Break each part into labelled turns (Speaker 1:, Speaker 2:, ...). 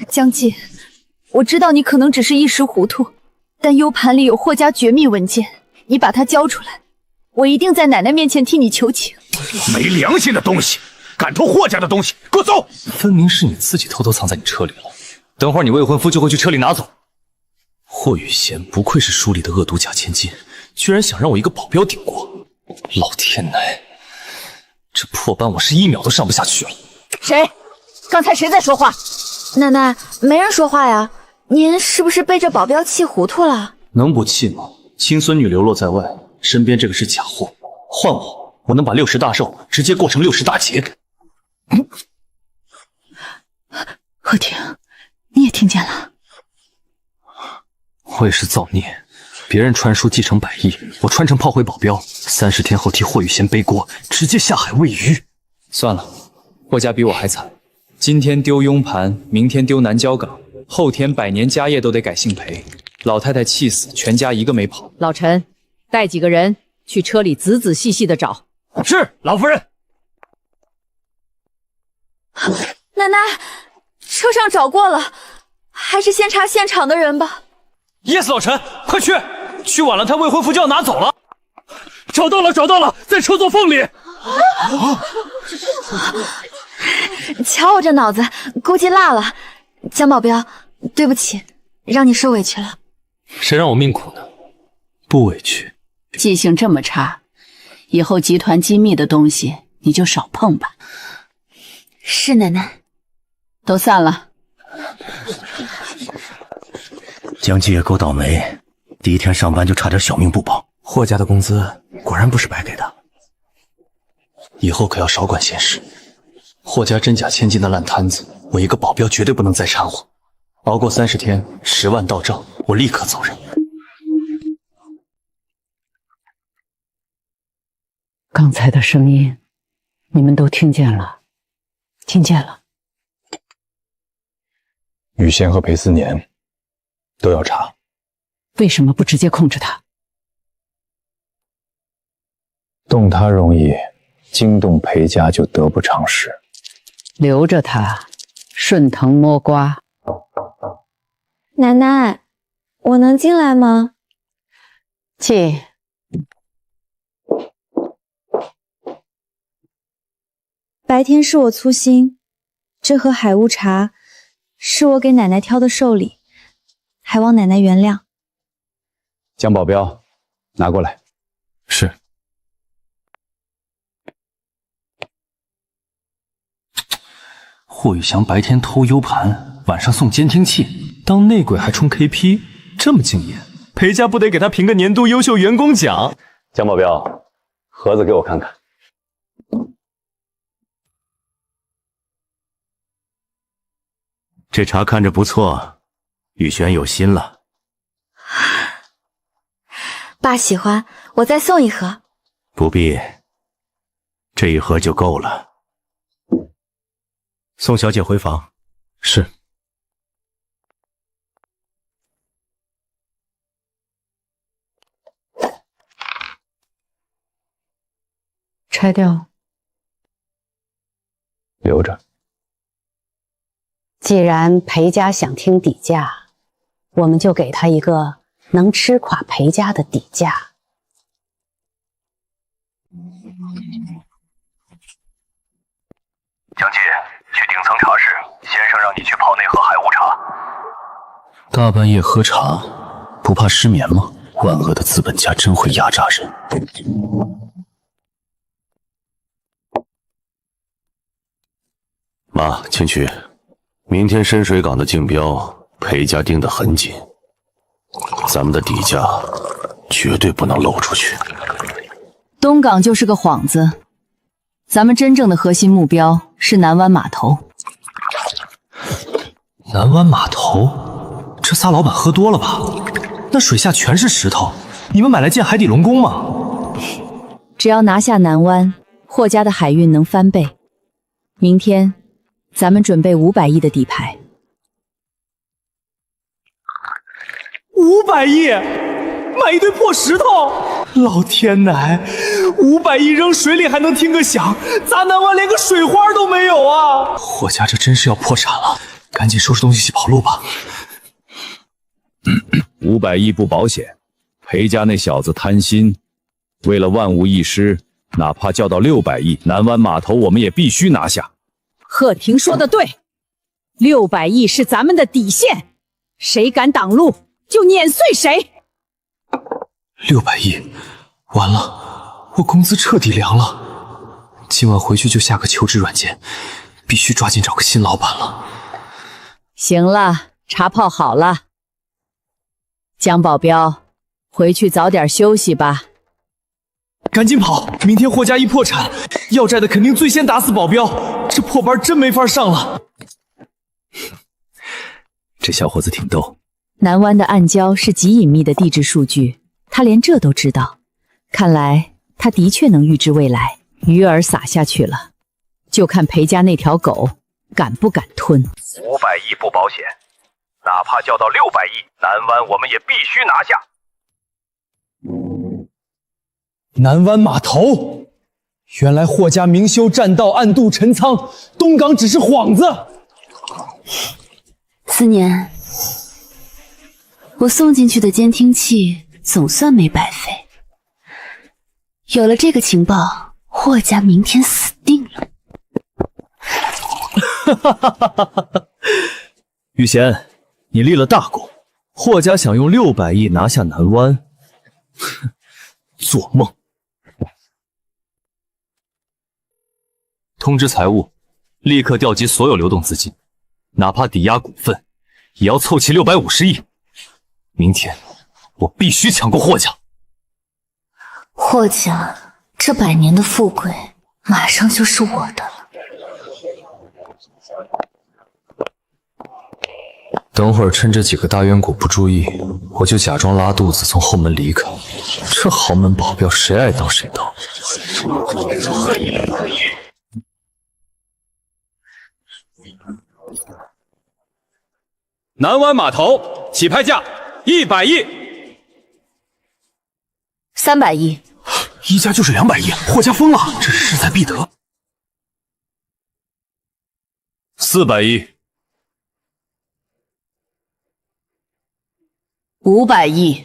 Speaker 1: 江记，我知道你可能只是一时糊涂，但 U 盘里有霍家绝密文件，你把它交出来，我一定在奶奶面前替你求情。
Speaker 2: 没良心的东西，敢偷霍家的东西，给我走！
Speaker 3: 分明是你自己偷偷藏在你车里了，等会儿你未婚夫就会去车里拿走。霍雨贤不愧是书里的恶毒假千金，居然想让我一个保镖顶过。老天奶，这破班我是1秒都上不下去了。
Speaker 4: 谁？刚才谁在说话？
Speaker 1: 奶奶，没人说话呀。您是不是被这保镖气糊涂了？
Speaker 3: 能不气吗？亲孙女流落在外，身边这个是假货，换我能把60大寿直接过成60大劫。
Speaker 1: 贺婷，你也听见了？
Speaker 3: 我也是造孽，别人穿书继承百亿，我穿成炮灰保镖，30天后替霍雨贤背锅，直接下海喂鱼。算了，霍家比我还惨，今天丢雍盘，明天丢南郊港，后天100年家业都得改姓裴。老太太气死，全家一个没跑。
Speaker 4: 老陈，带几个人去车里仔仔细细的找。
Speaker 2: 是，老夫人。
Speaker 1: 奶奶，车上找过了，还是先查现场的人吧。
Speaker 3: Yes， 老陈，快去！去晚了，他未婚夫就要拿走了。
Speaker 2: 找到了，在车座缝里。
Speaker 1: 瞧我这脑子，估计落了。江保镖，对不起，让你受委屈了。
Speaker 3: 谁让我命苦呢？不委屈。
Speaker 5: 记性这么差，以后集团机密的东西你就少碰吧。
Speaker 1: 是奶奶。
Speaker 5: 都散了。
Speaker 6: 江记也够倒霉，第一天上班就差点小命不保。
Speaker 3: 霍家的工资果然不是白给的，以后可要少管闲事。霍家真假千金的烂摊子，我一个保镖绝对不能再掺和。熬过30天，10万到账，我立刻走人。
Speaker 5: 刚才的声音，你们都听见了？听见了。
Speaker 7: 雨贤和裴思年都要查，
Speaker 5: 为什么不直接控制他？
Speaker 7: 动他容易，惊动裴家就得不偿失。
Speaker 5: 留着他，顺藤摸瓜。
Speaker 1: 奶奶，我能进来吗？
Speaker 5: 进。
Speaker 1: 白天是我粗心，这盒海乌茶是我给奶奶挑的寿礼，还望奶奶原谅。
Speaker 7: 江保镖，拿过来。
Speaker 3: 是。霍雨翔白天偷 U 盘，晚上送监听器，当内鬼还充 KP， 这么敬业，裴家不得给他评个年度优秀员工奖？
Speaker 7: 江保镖，盒子给我看看。
Speaker 6: 这茶看着不错，雨璇有心了。
Speaker 1: 爸喜欢，我再送一盒。
Speaker 6: 不必，这一盒就够了。送小姐回房。
Speaker 3: 是。
Speaker 5: 拆掉。
Speaker 7: 留着。
Speaker 5: 既然裴家想听底价，我们就给他一个能吃垮裴家的底价。
Speaker 8: 江记，去顶层茶室，先生让你去泡那盒海乌茶。
Speaker 3: 大半夜喝茶，不怕失眠吗？万恶的资本家真会压榨人。
Speaker 6: 妈，请去。明天深水港的竞标，裴家盯得很紧，咱们的底价绝对不能漏出去。
Speaker 1: 东港就是个幌子，咱们真正的核心目标是南湾码头。
Speaker 3: 南湾码头？这仨老板喝多了吧？那水下全是石头，你们买来建海底龙宫吗？
Speaker 1: 只要拿下南湾，霍家的海运能翻倍。明天咱们准备500亿的底牌。
Speaker 3: 500亿，买一堆破石头！老天奶，500亿扔水里还能听个响，咱南湾连个水花都没有啊！霍家这真是要破产了，赶紧收拾东西跑路吧。
Speaker 2: 500亿不保险，裴家那小子贪心，为了万无一失，哪怕叫到600亿，南湾码头我们也必须拿下。
Speaker 4: 贺婷说的对，600亿是咱们的底线，谁敢挡路就碾碎谁。
Speaker 3: 600亿，完了，我工资彻底凉了。今晚回去就下个求职软件，必须抓紧找个新老板了。
Speaker 4: 行了，茶泡好了。江保镖，回去早点休息吧。
Speaker 3: 赶紧跑！明天霍家一破产，要债的肯定最先打死保镖，这破班真没法上了。这小伙子挺逗。
Speaker 4: 南湾的暗礁是极隐秘的地质数据，他连这都知道，看来他的确能预知未来。鱼饵撒下去了，就看裴家那条狗敢不敢吞。
Speaker 8: 500亿不保险，哪怕叫到600亿，南湾我们也必须拿下。
Speaker 3: 南湾码头，原来霍家明修栈道，暗度陈仓，东港只是幌子。
Speaker 1: 思年，我送进去的监听器总算没白费。有了这个情报，霍家明天死定了。
Speaker 3: 玉贤，你立了大功，霍家想用600亿拿下南湾，做梦！通知财务，立刻调集所有流动资金，哪怕抵押股份，也要凑齐650亿。明天我必须抢过霍家。
Speaker 1: 霍家这100年的富贵，马上就是我的了。
Speaker 3: 等会儿趁这几个大冤骨不注意，我就假装拉肚子从后门离开。这豪门保镖谁爱当谁当。
Speaker 2: 南湾码头起拍价100亿
Speaker 1: ，300亿，
Speaker 3: 一家就是200亿，霍家疯了，这是势在必得。400亿
Speaker 1: ，500亿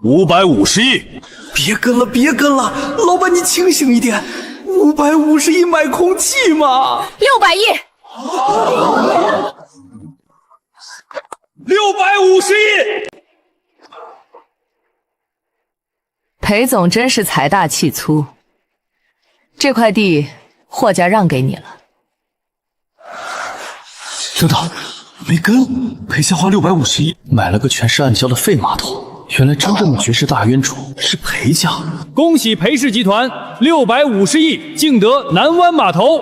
Speaker 2: ，550亿，
Speaker 3: 别跟了，别跟了，老板你清醒一点，550亿买空气嘛
Speaker 1: ，600亿
Speaker 2: ，650亿。
Speaker 9: 裴总真是财大气粗，这块地霍家让给你了。
Speaker 3: 等等，没跟，裴家花650亿买了个全是暗礁的废码头，原来真正的绝世大冤主是裴家。
Speaker 2: 恭喜裴氏集团650亿竞得南湾码头。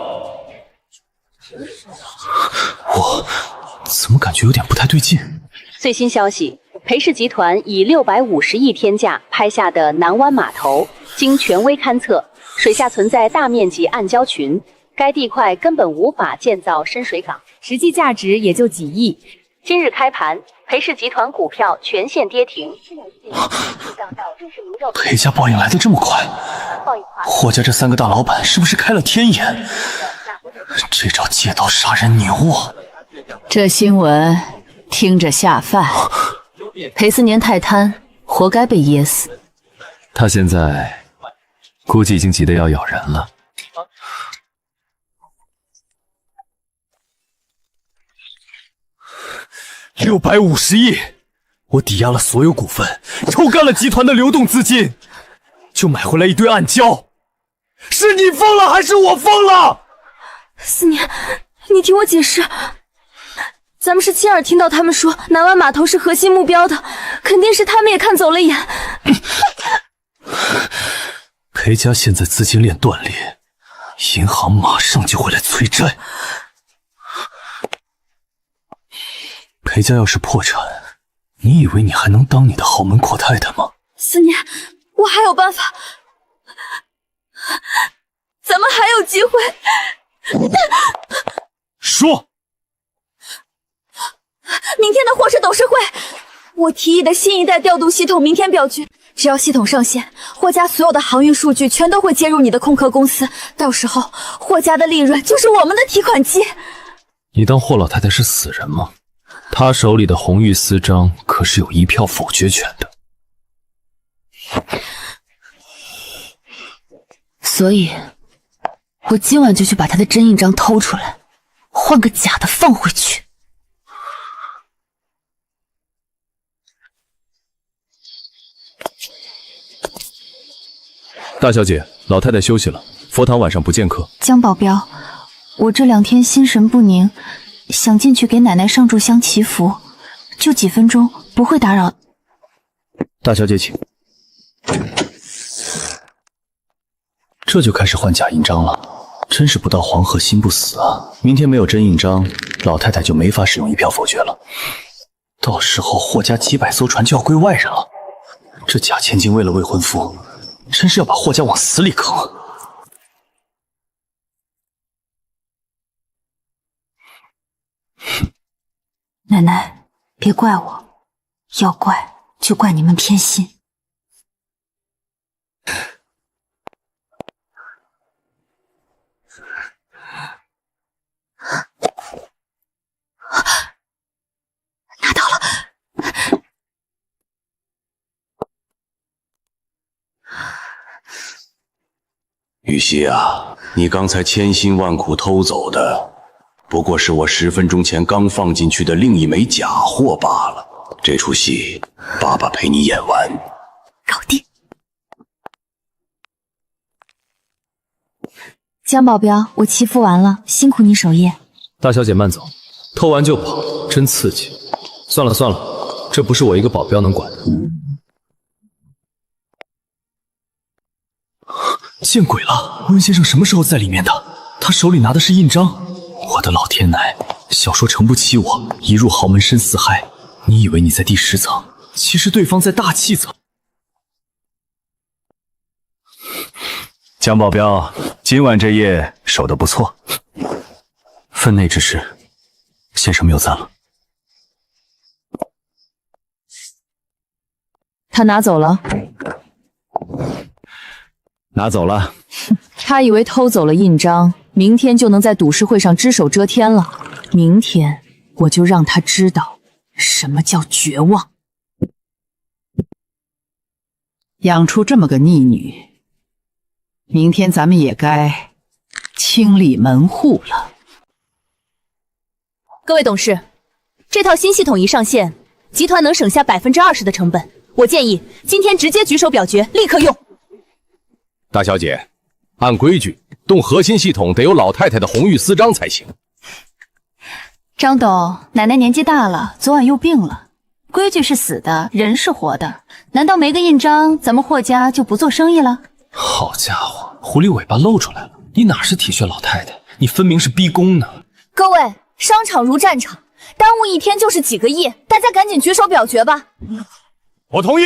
Speaker 3: 我怎么感觉有点不太对劲？
Speaker 5: 最新消息，裴氏集团以650亿天价拍下的南湾码头，经权威勘测，水下存在大面积暗礁群，该地块根本无法建造深水港，
Speaker 4: 实际价值也就几亿。
Speaker 5: 今日开盘，裴氏集团股票全线跌停。
Speaker 3: 裴家报应来得这么快，霍家这3个大老板是不是开了天眼？这招借刀杀人牛啊！
Speaker 9: 这新闻听着下饭。
Speaker 1: 裴思年太贪，活该被噎死。
Speaker 3: 他现在估计已经急得要咬人了。650亿，我抵押了所有股份，抽干了集团的流动资金，就买回来一堆暗礁。是你疯了，还是我疯了？
Speaker 1: 思年，你听我解释。咱们是亲耳听到他们说南湾码头是核心目标的，肯定是他们也看走了眼。
Speaker 3: 裴家现在资金链断裂，银行马上就会来催债。裴家要是破产，你以为你还能当你的豪门阔太太吗？
Speaker 1: 思年，我还有办法，咱们还有机会。
Speaker 3: 说。
Speaker 1: 明天的霍氏董事会，我提议的新一代调度系统明天表决，
Speaker 10: 只要系统上线，霍家所有的航运数据全都会接入你的空壳公司，到时候霍家的利润就是我们的提款机。
Speaker 3: 你当霍老太太是死人吗？她手里的红玉私章可是有1票否决权的。
Speaker 1: 所以，我今晚就去把他的真印章偷出来，换个假的放回去。
Speaker 2: 大小姐，老太太休息了，佛堂晚上不见客。
Speaker 10: 江保镖，我这2天心神不宁，想进去给奶奶上炷香祈福，就几分钟，不会打扰。
Speaker 3: 大小姐请。这就开始换假印章了，真是不到黄河心不死啊！明天没有真印章，老太太就没法使用1票否决了。到时候霍家几百艘船就要归外人了。这假千金为了未婚夫，真是要把霍家往死里坑。
Speaker 10: 奶奶，别怪我，要怪就怪你们偏心。拿到了。
Speaker 6: 玉溪啊，你刚才千辛万苦偷走的，不过是我10分钟前刚放进去的另一枚假货罢了。这出戏，爸爸陪你演完。
Speaker 10: 搞定。江保镖，我祈福完了，辛苦你守夜。
Speaker 3: 大小姐慢走，偷完就跑，真刺激。算了算了，这不是我一个保镖能管的。见鬼了！温先生什么时候在里面的？他手里拿的是印章。我的老天奶，小说承不起我，一入豪门深似海。你以为你在第10层，其实对方在大气层。
Speaker 2: 江保镖，今晚这夜守得不错。
Speaker 3: 分内之事，先生谬赞了。
Speaker 4: 他拿走了。
Speaker 2: 拿走了。
Speaker 4: 他以为偷走了印章，明天就能在赌市会上只手遮天了。明天我就让他知道什么叫绝望。
Speaker 11: 养出这么个逆女，明天咱们也该清理门户了。
Speaker 5: 各位董事，这套新系统一上线，集团能省下20%的成本。我建议今天直接举手表决，立刻用。
Speaker 8: 大小姐，按规矩动核心系统得有老太太的红玉私章才行。
Speaker 10: 张董，奶奶年纪大了，昨晚又病了，规矩是死的，人是活的，难道没个印章，咱们霍家就不做生意了？
Speaker 3: 好家伙，狐狸尾巴露出来了！你哪是体恤老太太，你分明是逼宫呢！
Speaker 10: 各位，商场如战场，耽误1天就是几个亿，大家赶紧举手表决吧！
Speaker 8: 我同意。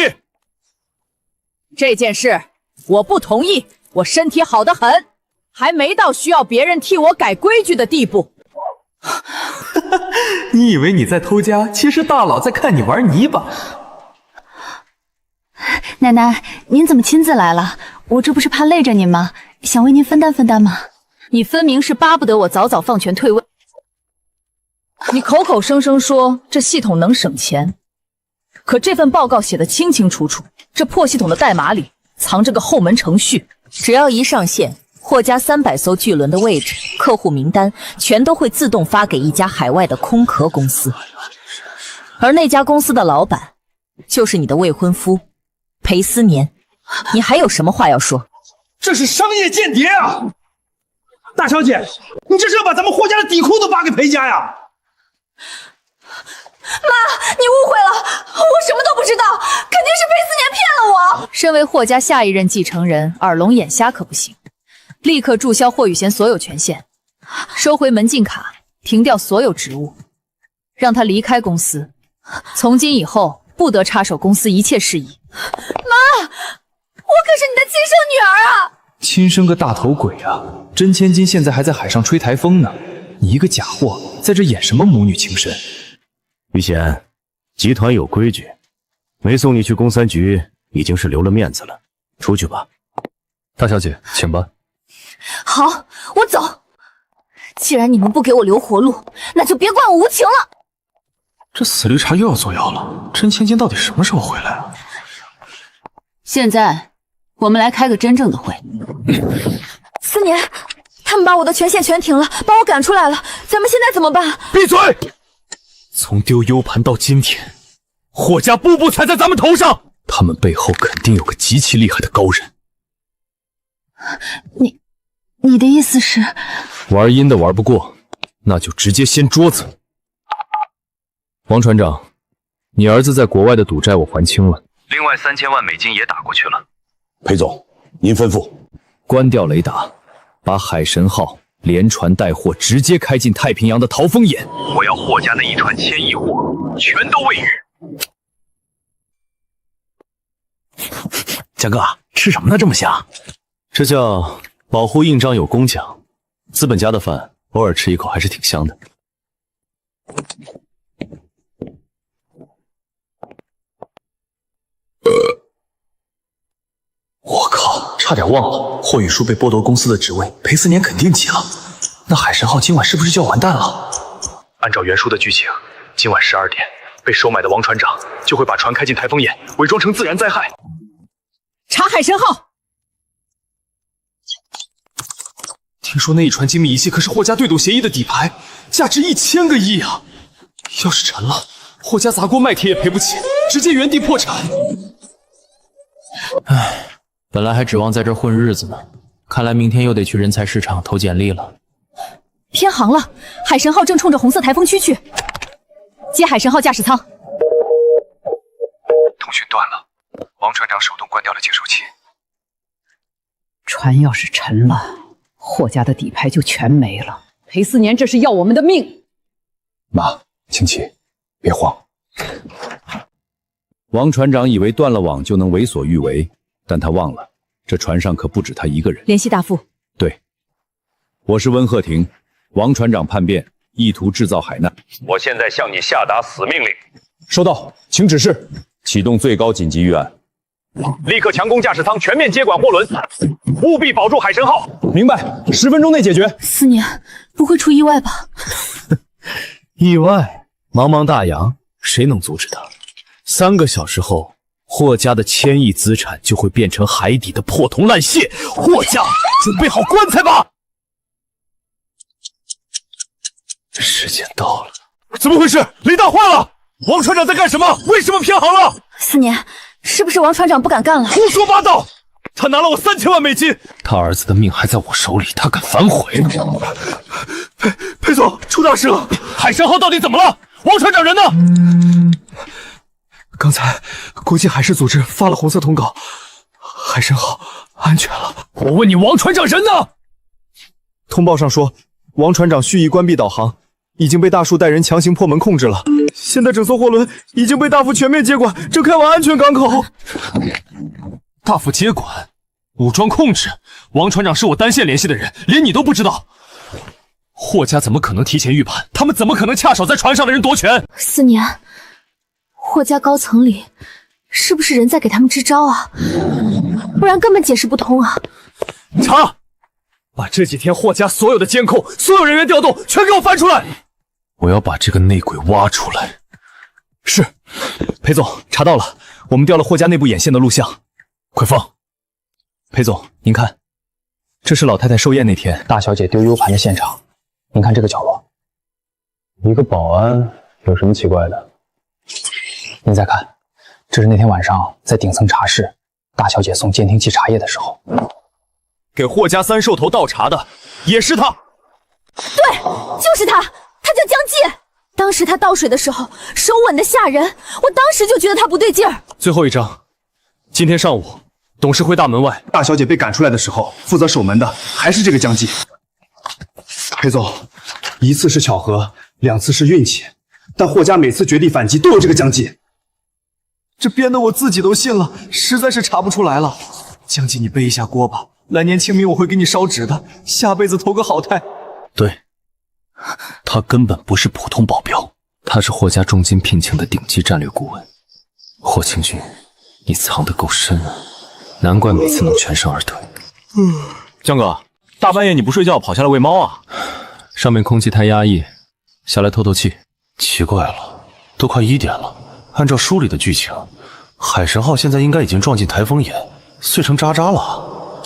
Speaker 9: 这件事我不同意，我身体好得很，还没到需要别人替我改规矩的地步。
Speaker 3: 你以为你在偷家，其实大佬在看你玩泥巴。
Speaker 10: 奶奶，您怎么亲自来了？我这不是怕累着您吗？想为您分担分担吗？
Speaker 9: 你分明是巴不得我早早放权退位。你口口声声说这系统能省钱，可这份报告写得清清楚楚，这破系统的代码里藏着个后门程序，
Speaker 5: 只要一上线，霍家300艘巨轮的位置、客户名单全都会自动发给一家海外的空壳公司，而那家公司的老板就是你的未婚夫裴思年。你还有什么话要说？
Speaker 12: 这是商业间谍啊！大小姐，你这是要把咱们霍家的底裤都发给裴家呀？
Speaker 10: 妈，你误会了，我什么都不知道，肯定是裴思年骗了我。
Speaker 4: 身为霍家下一任继承人，耳聋眼瞎可不行，立刻注销霍雨贤所有权限，收回门禁卡，停掉所有职务，让他离开公司，从今以后不得插手公司一切事宜。
Speaker 10: 妈，我可是你的亲生女儿啊！
Speaker 3: 亲生个大头鬼啊！真千金现在还在海上吹台风呢，你一个假货，在这演什么母女情深？
Speaker 6: 于贤，集团有规矩，没送你去公3局，已经是留了面子了，出去吧。
Speaker 3: 大小姐，请吧。
Speaker 9: 好，我走。既然你们不给我留活路，那就别怪我无情了。
Speaker 12: 这死绿茶又要作妖了，真千金到底什么时候回来啊？
Speaker 1: 现在我们来开个真正的会。
Speaker 9: 思年，他们把我的权限全停了，把我赶出来了，咱们现在怎么办？
Speaker 3: 闭嘴！从丢 U 盘到今天，霍家步步踩在咱们头上，他们背后肯定有个极其厉害的高人。
Speaker 1: 你的意思是？
Speaker 3: 玩阴的玩不过，那就直接掀桌子。王船长，你儿子在国外的赌债我还清了，
Speaker 8: 另外3000万美金也打过去了。
Speaker 6: 裴总，您吩咐。
Speaker 2: 关掉雷达，把海神号连船带货直接开进太平洋的逃风眼。
Speaker 8: 我要霍家那一船1000亿货全都喂鱼。
Speaker 3: 江哥，吃什么呢？这么香？这叫保护印章有功奖。资本家的饭偶尔吃一口还是挺香的。我靠，差点忘了，霍雨舒被剥夺公司的职位，裴思年肯定急了。那海神号今晚是不是就要完蛋了？按照原书的剧情，今晚12点，被收买的王船长就会把船开进台风眼，伪装成自然灾害。
Speaker 4: 查海神号。
Speaker 3: 听说那一船精密仪器可是霍家对赌协议的底牌，价值1000个亿啊！要是沉了，霍家砸锅卖铁也赔不起，直接原地破产。
Speaker 13: 唉，本来还指望在这混日子呢，看来明天又得去人才市场投简历了。
Speaker 9: 偏航了，海神号正冲着红色台风区去，接海神号驾驶舱。
Speaker 8: 通讯断了，王船长手动关掉了接收器。
Speaker 4: 船要是沉了，霍家的底牌就全没了。裴思年这是要我们的命。
Speaker 7: 妈，清奇，别慌。
Speaker 2: 王船长以为断了网就能为所欲为，但他忘了，这船上可不止他一个人。
Speaker 4: 联系大副。
Speaker 2: 对，我是温鹤庭。王船长叛变，意图制造海难。
Speaker 8: 我现在向你下达死命令。
Speaker 2: 收到，请指示。启动最高紧急预案，
Speaker 8: 立刻强攻驾驶舱，全面接管货轮，务必保住海神号。
Speaker 2: 明白，10分钟内解决。
Speaker 1: 思年，不会出意外吧？
Speaker 3: 意外？茫茫大洋，谁能阻止他？3个小时后，霍家的1000亿资产就会变成海底的破铜烂屑。霍家，准备好棺材吧！时间到了，怎么回事？雷达坏了！王船长在干什么？为什么偏航了？
Speaker 9: 思年，是不是王船长不敢干了？
Speaker 3: 胡说八道！他拿了我3000万美金，他儿子的命还在我手里，他敢反悔？裴总，出大事了！海神号到底怎么了？王船长人呢？刚才国际海事组织发了红色通告，海神号安全了。我问你，王船长人呢？
Speaker 14: 通报上说，王船长蓄意关闭导航，已经被大树带人强行破门控制了。现在整艘货轮已经被大副全面接管，正开往安全港口。
Speaker 3: 大副接管，武装控制。王船长是我单线联系的人，连你都不知道。霍家怎么可能提前预判？他们怎么可能恰手在船上的人夺权？
Speaker 9: 思年，霍家高层里是不是人在给他们支招啊？不然根本解释不通啊！
Speaker 3: 查，把这几天霍家所有的监控、所有人员调动全给我翻出来！我要把这个内鬼挖出来。是，裴总，查到了，我们调了霍家内部眼线的录像，快放。裴总，您看，这是老太太寿宴那天
Speaker 15: 大小姐丢 U 盘的现场。您看这个角落，
Speaker 7: 一个保安有什么奇怪的？
Speaker 15: 您再看，这是那天晚上在顶层茶室，大小姐送监听器茶叶的时候，
Speaker 3: 给霍家3兽头倒茶的也是他。
Speaker 9: 对，就是他，他叫江记。当时他倒水的时候手稳得吓人，我当时就觉得他不对劲儿。
Speaker 3: 最后一张，今天上午董事会大门外，
Speaker 14: 大小姐被赶出来的时候，负责守门的还是这个江记。裴总，一次是巧合，2次是运气，但霍家每次绝地反击都有这个江记，这编得我自己都信了，实在是查不出来了。江记，你背一下锅吧，来年清明我会给你烧纸的，下辈子投个好胎。
Speaker 3: 对，他根本不是普通保镖，他是霍家重金聘请的顶级战略顾问。霍清军，你藏得够深啊，难怪每次能全身而退。
Speaker 2: 江哥，大半夜你不睡觉跑下来喂猫啊？
Speaker 13: 上面空气太压抑，下来透透气。
Speaker 6: 奇怪了，都快1点了，按照书里的剧情，海神号现在应该已经撞进台风眼，碎成渣渣了。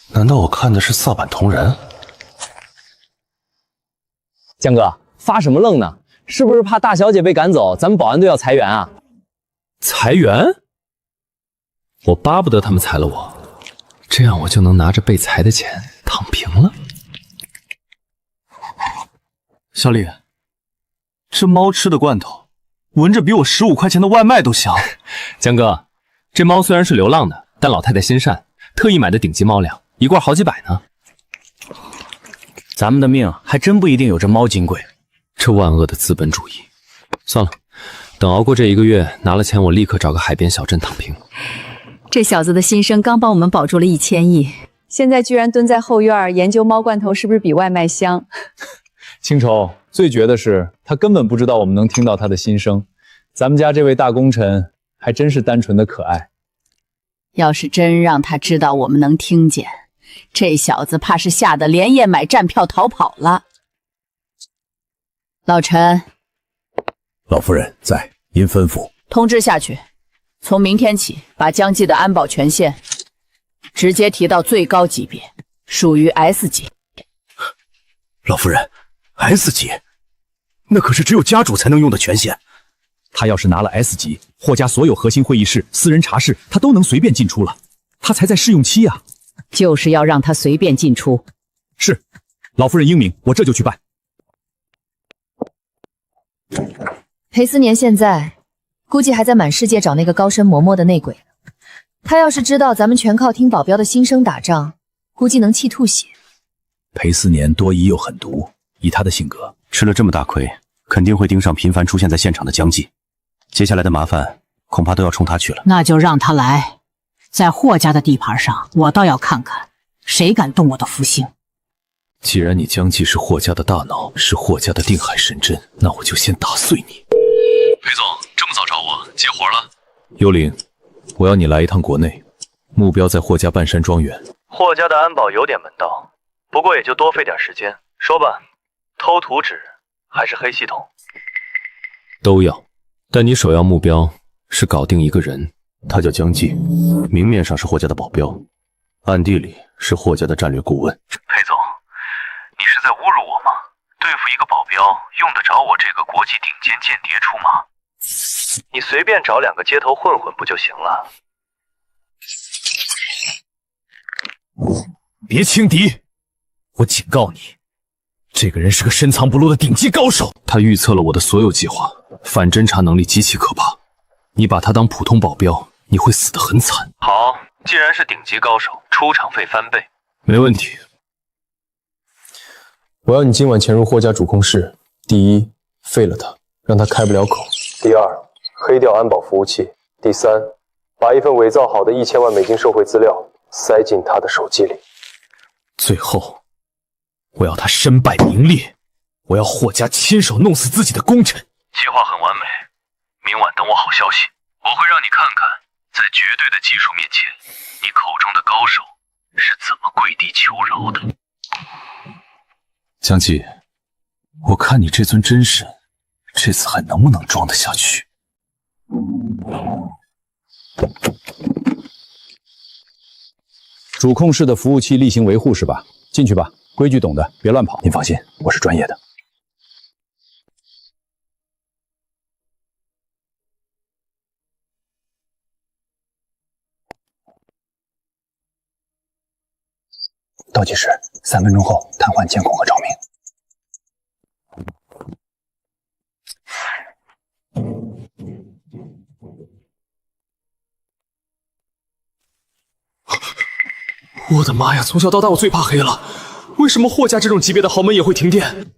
Speaker 6: 难道我看的是萨满同人？
Speaker 3: 江哥，发什么愣呢？是不是怕大小姐被赶走，咱们保安队要裁员啊？
Speaker 13: 裁员？我巴不得他们裁了我，这样我就能拿着被裁的钱躺平了。
Speaker 14: 小李，这猫吃的罐头，闻着比我15块钱的外卖都香。
Speaker 13: 江哥，这猫虽然是流浪的，但老太太心善，特意买的顶级猫粮，一罐好几百呢。
Speaker 2: 咱们的命还真不一定有这猫金贵。
Speaker 13: 这万恶的资本主义。算了，等熬过这1个月，拿了钱我立刻找个海边小镇躺平。
Speaker 4: 这小子的心声刚帮我们保住了1000亿，现在居然蹲在后院研究猫罐头是不是比外卖香。
Speaker 16: 青州最绝的是，他根本不知道我们能听到他的心声。咱们家这位大功臣还真是单纯的可爱。
Speaker 11: 要是真让他知道我们能听见，这小子怕是吓得连夜买站票逃跑了。老陈，
Speaker 2: 老夫人在，您吩咐。
Speaker 11: 通知下去，从明天起把江记的安保权限直接提到最高级别，属于 S 级。
Speaker 2: 老夫人，S 级，那可是只有家主才能用的权限。他要是拿了 S 级，霍家所有核心会议室、私人茶室，他都能随便进出了。他才在试用期啊！
Speaker 4: 就是要让他随便进出。
Speaker 2: 是，老夫人英明，我这就去办。
Speaker 5: 裴思年现在估计还在满世界找那个高深嬷嬷的内鬼呢。他要是知道咱们全靠听保镖的心声打仗，估计能气吐血。
Speaker 2: 裴思年多疑又狠毒，以他的性格，
Speaker 6: 吃了这么大亏，肯定会盯上频繁出现在现场的江记。接下来的麻烦恐怕都要冲他去了。
Speaker 11: 那就让他来，在霍家的地盘上，我倒要看看谁敢动我的福星。
Speaker 2: 既然你江记是霍家的大脑，是霍家的定海神针，那我就先打碎你。
Speaker 17: 裴总，这么早找我，接活了？
Speaker 2: 幽灵，我要你来一趟国内，目标在霍家半山庄园。
Speaker 8: 霍家的安保有点门道，不过也就多费点时间。说吧，偷图纸还是黑系统？
Speaker 13: 都要，但你首要目标是搞定一个人，
Speaker 6: 他叫江记，明面上是霍家的保镖，暗地里是霍家的战略顾问。
Speaker 8: 裴总，你是在侮辱我吗？对付一个保镖，用得着我这个国际顶尖间谍出马？你随便找2个街头混混不就行了？
Speaker 2: 别轻敌！我警告你，这个人是个深藏不露的顶级高手。
Speaker 3: 他预测了我的所有计划，反侦查能力极其可怕。你把他当普通保镖，你会死得很惨。
Speaker 8: 好，既然是顶级高手，出场费翻倍。
Speaker 3: 没问题。
Speaker 18: 我要你今晚潜入霍家主控室，第一，废了他，让他开不了口；第二，黑掉安保服务器；第三，把一份伪造好的1000万美金受贿资料塞进他的手机里；
Speaker 2: 最后，我要他身败名裂，我要霍家亲手弄死自己的功臣。
Speaker 8: 计划很完美，明晚等我好消息，我会让你看看，在绝对的技术面前，你口中的高手是怎么跪地求饶的。
Speaker 2: 江记，我看你这尊真神，这次还能不能装得下去？
Speaker 16: 主控室的服务器例行维护是吧？进去吧，规矩懂的，别乱跑。
Speaker 2: 您放心，我是专业的。
Speaker 15: 倒计时3分钟后瘫痪监控和照明。
Speaker 18: 我的妈呀！从小到大我最怕黑了，为什么霍家这种级别的豪门也会停电？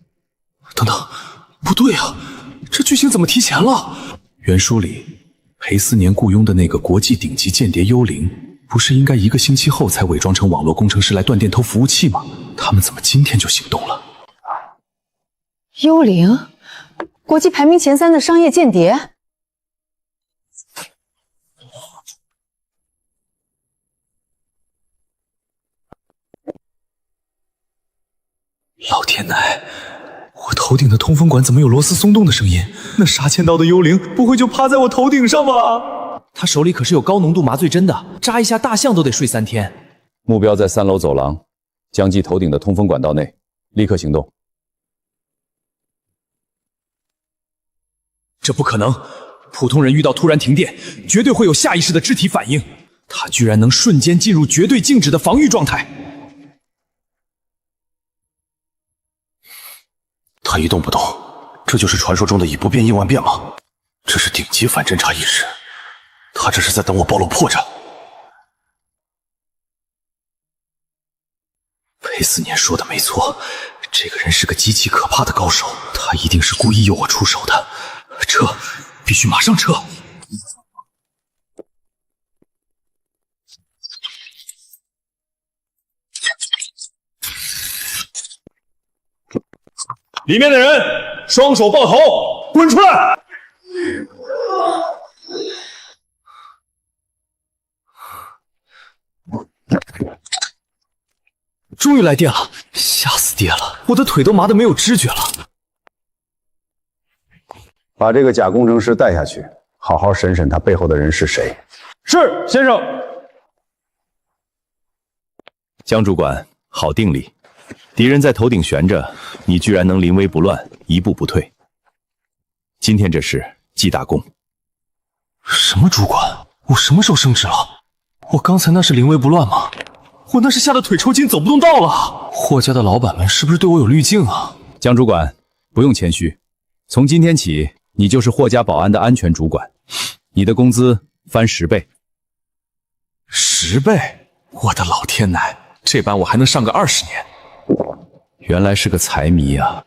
Speaker 18: 等等，不对啊，这剧情怎么提前了？
Speaker 2: 原书里，裴思年雇佣的那个国际顶级间谍幽灵，不是应该1个星期后才伪装成网络工程师来断电偷服务器吗？他们怎么今天就行动了？
Speaker 19: 幽灵，国际排名前3的商业间谍。
Speaker 2: 老天奶！我头顶的通风管怎么有螺丝松动的声音？那杀千刀的幽灵不会就趴在我头顶上吧？
Speaker 3: 他手里可是有高浓度麻醉针的，扎一下大象都得睡3天。
Speaker 16: 目标在3楼走廊，江记头顶的通风管道内，立刻行动。
Speaker 2: 这不可能！普通人遇到突然停电，绝对会有下意识的肢体反应。他居然能瞬间进入绝对静止的防御状态。他一动不动，这就是传说中的以不变应万变吗？这是顶级反侦察意识，他这是在等我暴露破绽。裴思年说的没错，这个人是个极其可怕的高手，他一定是故意诱我出手的。撤，必须马上撤！
Speaker 12: 里面的人双手抱头，滚出来！
Speaker 2: 终于来电了，吓死爹了！我的腿都麻得没有知觉了。
Speaker 7: 把这个假工程师带下去，好好审审他背后的人是谁。
Speaker 12: 是，先生。
Speaker 2: 江主管，好定力。敌人在头顶悬着，你居然能临危不乱，一步不退。今天这事记大功。什么主管？我什么时候升职了？我刚才那是临危不乱吗？我那是吓得腿抽筋，走不动道了。霍家的老板们是不是对我有滤镜啊？江主管，不用谦虚，从今天起，你就是霍家保安的安全主管，你的工资翻10倍。10倍？我的老天奶！这班我还能上个20年。原来是个财迷啊！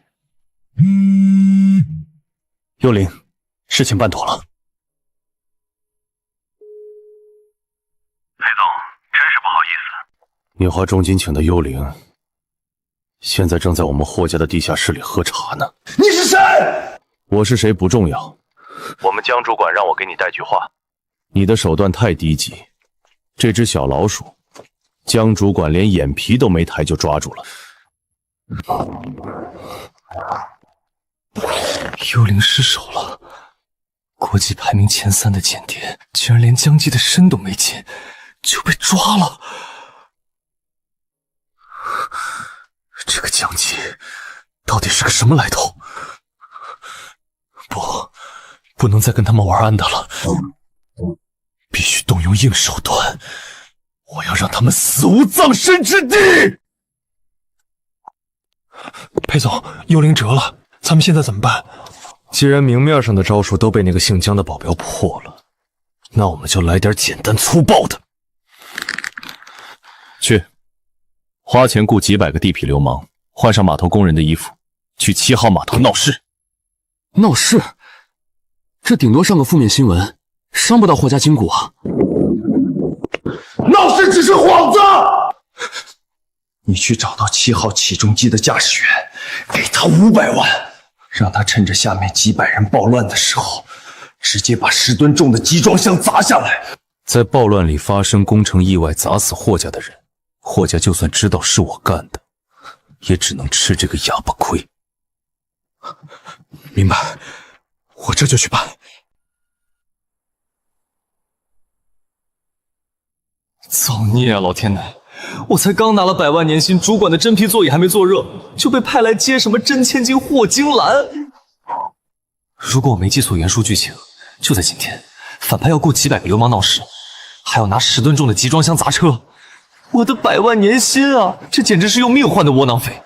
Speaker 2: 幽灵，事情办妥了。
Speaker 8: 裴总，真是不好意思。
Speaker 6: 你花重金请的幽灵，现在正在我们霍家的地下室里喝茶呢。
Speaker 12: 你是谁？
Speaker 6: 我是谁不重要，
Speaker 8: 我们江主管让我给你带句话。
Speaker 6: 你的手段太低级，这只小老鼠，江主管连眼皮都没抬就抓住了。
Speaker 2: 幽灵失手了，国际排名前3的间谍，竟然连江记的身都没进，就被抓了。这个江记到底是个什么来头？不能再跟他们玩暗的了，必须动用硬手段，我要让他们死无葬身之地。裴总，幽灵折了，咱们现在怎么办？既然明面上的招数都被那个姓江的保镖破了，那我们就来点简单粗暴的。去，花钱雇几百个地痞流氓，换上码头工人的衣服，去7号码头闹事。闹事？这顶多上个负面新闻，伤不到霍家筋骨啊。
Speaker 12: 闹事只是幌子。
Speaker 14: 你去找到7号起重机的驾驶员，给他500万，让他趁着下面几百人暴乱的时候，直接把10吨重的集装箱砸下来。
Speaker 6: 在暴乱里发生工程意外砸死霍家的人，霍家就算知道是我干的，也只能吃这个哑巴亏。
Speaker 14: 明白，我这就去办。
Speaker 3: 造孽啊，老天奶！我才刚拿了100万年薪，主管的真皮座椅还没坐热，就被派来接什么真千金、霍金兰。如果我没记错原书剧情，就在今天，反派要雇几百个流氓闹事，还要拿10吨重的集装箱砸车。我的100万年薪啊，这简直是用命换的窝囊废！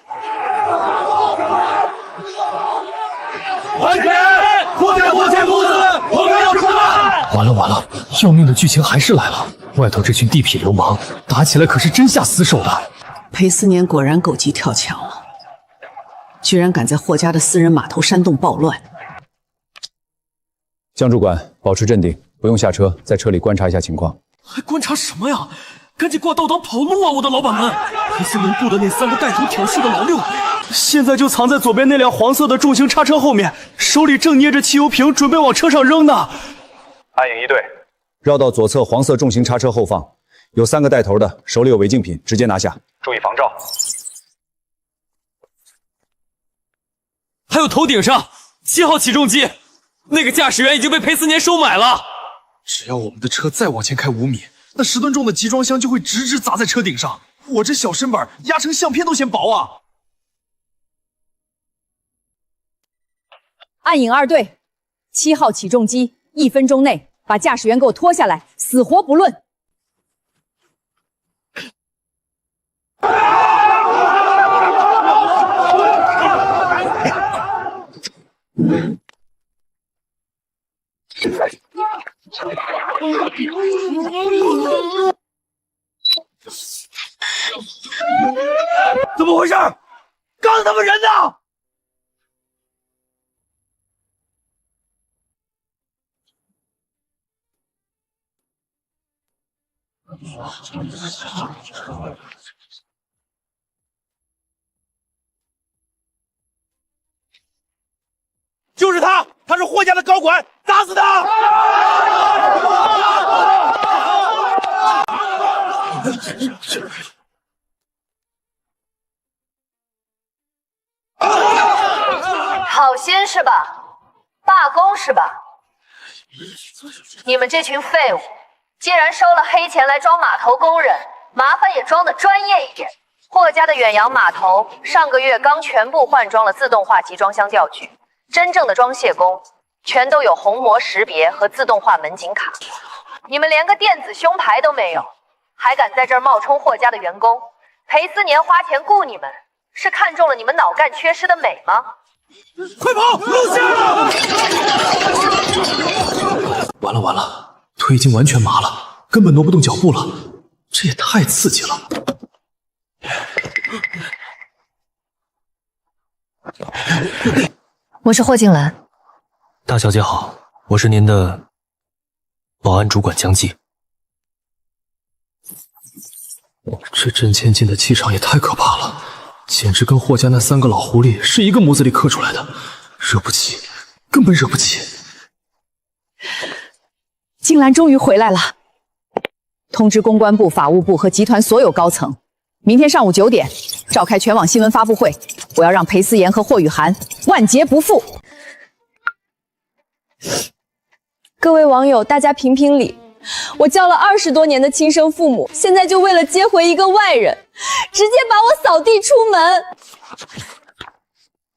Speaker 12: 还钱！霍家不欠工资，我们要吃饭！
Speaker 3: 完了，要命的剧情还是来了。外头这群地痞流氓打起来可是真下死手的。
Speaker 11: 裴思年果然狗急跳墙了，居然敢在霍家的私人码头煽动暴乱。
Speaker 16: 江主管，保持镇定，不用下车，在车里观察一下情况。
Speaker 2: 还观察什么呀？赶紧挂倒档跑路啊！我的老板们，裴思年雇的那3个带头挑事的老六，现在就藏在左边那辆黄色的重型叉车后面，手里正捏着汽油瓶，准备往车上扔呢。
Speaker 8: 暗影一队，
Speaker 16: 绕到左侧黄色重型叉车后方，有3个带头的，手里有违禁品，直接拿下。
Speaker 8: 注意防照。
Speaker 3: 还有头顶上7号起重机，那个驾驶员已经被裴思年收买了。
Speaker 14: 只要我们的车再往前开5米，那10吨重的集装箱就会直直砸在车顶上，我这小身板压成相片都嫌薄啊！
Speaker 4: 暗影2队，7号起重机，1分钟内把驾驶员给我拖下来，死活不论。
Speaker 12: 怎么回事？刚他们人呢？就是他，他是霍家的高管，打死他！
Speaker 5: 好心是吧？罢工是吧？你们这群废物，既然收了黑钱来装码头工人，麻烦也装的专业一点。霍家的远洋码头上个月刚全部换装了自动化集装箱吊具，真正的装卸工全都有虹膜识别和自动化门禁卡。你们连个电子胸牌都没有，还敢在这儿冒充霍家的员工？裴思年花钱雇你们，是看中了你们脑干缺失的美吗？
Speaker 12: 快跑！露馅了！
Speaker 14: 完了完了，腿已经完全麻了，根本挪不动脚步了，这也太刺激了。
Speaker 5: 我是霍静兰。
Speaker 18: 大小姐好，我是您的保安主管江记。这镇千金的气场也太可怕了，简直跟霍家那3个老狐狸是一个模子里刻出来的，惹不起，根本惹不起。
Speaker 4: 静兰终于回来了，通知公关部、法务部和集团所有高层，明天上午9点召开全网新闻发布会，我要让裴思妍和霍雨涵万劫不复。
Speaker 19: 各位网友，大家评评理。我教了20多年的亲生父母，现在就为了接回一个外人，直接把我扫地出门。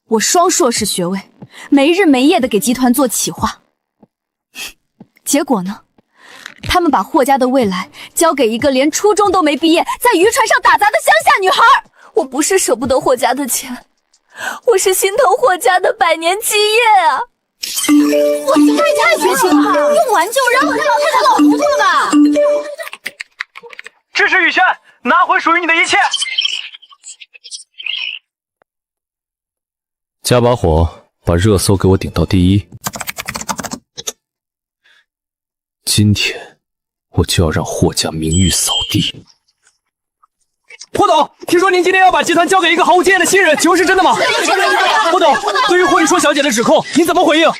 Speaker 10: 我双硕士学位，没日没夜的给集团做企划，结果呢，他们把霍家的未来交给一个连初中都没毕业，在渔船上打杂的乡下女孩。我不是舍不得霍家的钱，我是心疼霍家的100年基业啊！
Speaker 19: 我这也太绝情了，用完就扔，这老太太老糊涂了吧？
Speaker 8: 支持雨轩，拿回属于你的一切。
Speaker 13: 加把火，把热搜给我顶到第1。今天我就要让霍家名誉扫地。
Speaker 3: 霍总，听说您今天要把集团交给一个毫无经验的新人，请问是真的吗？霍总，对于霍玉说小姐的指控，您怎么回应？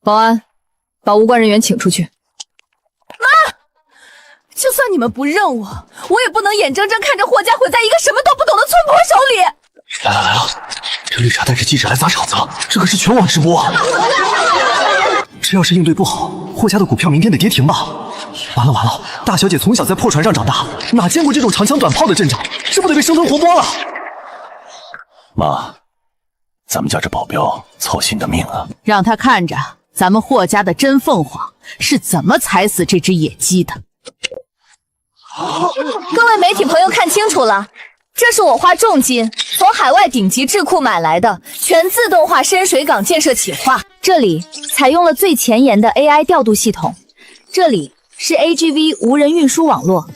Speaker 9: 保安，把无关人员请出去。
Speaker 10: 妈，就算你们不认我，我也不能眼睁睁看着霍家毁在一个什么都不懂的村婆手里。
Speaker 14: 来了，这绿茶带着记者来砸场子了，这可是全网直播啊！这要是应对不好，霍家的股票明天得跌停吧？完了，大小姐从小在破船上长大，哪见过这种长枪短炮的阵仗，这不得被生吞活剥了？
Speaker 6: 妈，咱们家这保镖操心的命啊！
Speaker 11: 让他看着咱们霍家的真凤凰是怎么踩死这只野鸡的。
Speaker 10: 各位媒体朋友看清楚了，这是我花重金从海外顶级智库买来的全自动化深水港建设企划，这里采用了最前沿的 AI 调度系统，这里是 AGV 无人运输网络，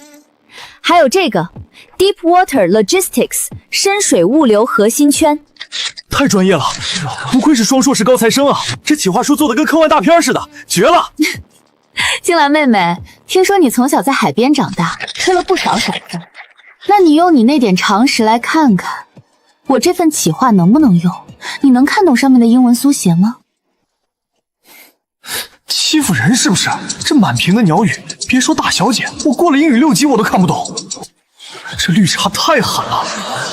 Speaker 10: 还有这个 Deep Water Logistics 深水物流核心圈。
Speaker 14: 太专业了，不愧是双硕士高材生啊！这企划书做的跟科幻大片似的，绝了！
Speaker 10: 静兰妹妹，听说你从小在海边长大，吃了不少骰子，那你用你那点常识来看看，我这份企划能不能用？你能看懂上面的英文缩写吗？
Speaker 14: 欺负人是不是？这满屏的鸟语，别说大小姐，我过了英语6级我都看不懂。这绿茶太狠了，